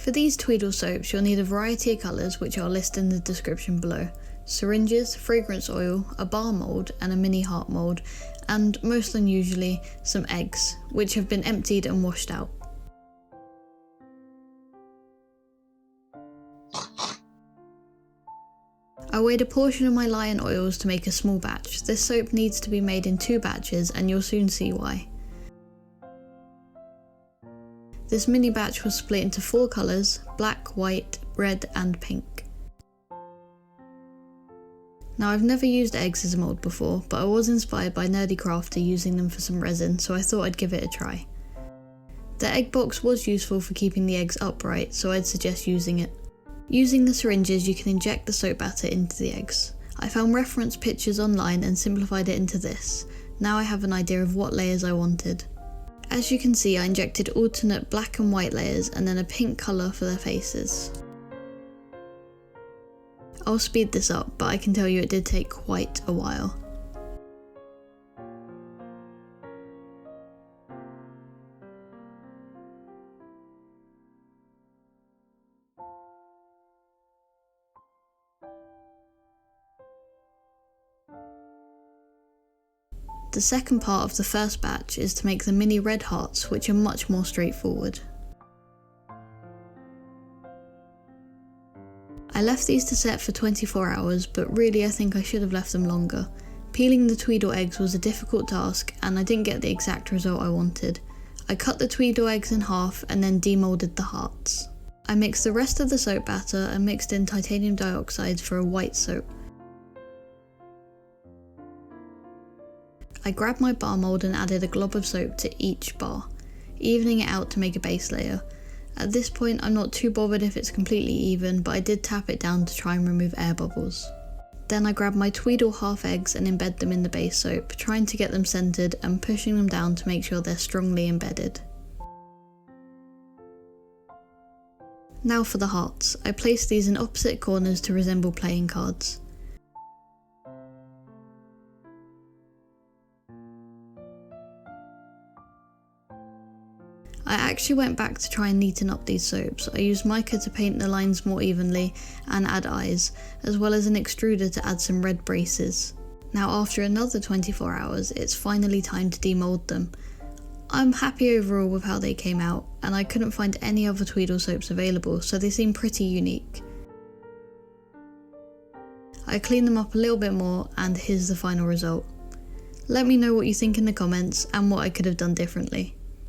For these Tweedle soaps, you'll need a variety of colours which I'll list in the description below. Syringes, fragrance oil, a bar mould and a mini heart mould, and most unusually, some eggs, which have been emptied and washed out. I weighed a portion of my Lion oils to make a small batch. This soap needs to be made in 2 batches and you'll soon see why. This mini batch was split into 4 colours: black, white, red and pink. Now I've never used eggs as a mould before, but I was inspired by Nerdy Crafter using them for some resin, so I thought I'd give it a try. The egg box was useful for keeping the eggs upright, so I'd suggest using it. Using the syringes, you can inject the soap batter into the eggs. I found reference pictures online and simplified it into this. Now I have an idea of what layers I wanted. As you can see, I injected alternate black and white layers and then a pink colour for their faces. I'll speed this up, but I can tell you it did take quite a while. The second part of the first batch is to make the mini red hearts, which are much more straightforward. I left these to set for 24 hours, but really I think I should have left them longer. Peeling the Tweedle eggs was a difficult task and I didn't get the exact result I wanted. I cut the Tweedle eggs in half and then demoulded the hearts. I mixed the rest of the soap batter and mixed in titanium dioxide for a white soap. I grabbed my bar mould and added a glob of soap to each bar, evening it out to make a base layer. At this point I'm not too bothered if it's completely even, but I did tap it down to try and remove air bubbles. Then I grabbed my Tweedle half eggs and embed them in the base soap, trying to get them centred and pushing them down to make sure they're strongly embedded. Now for the hearts. I placed these in opposite corners to resemble playing cards. I actually went back to try and neaten up these soaps. I used mica to paint the lines more evenly and add eyes, as well as an extruder to add some red braces. Now after another 24 hours, it's finally time to demould them. I'm happy overall with how they came out, and I couldn't find any other Tweedle soaps available, so they seem pretty unique. I cleaned them up a little bit more, and here's the final result. Let me know what you think in the comments and what I could have done differently.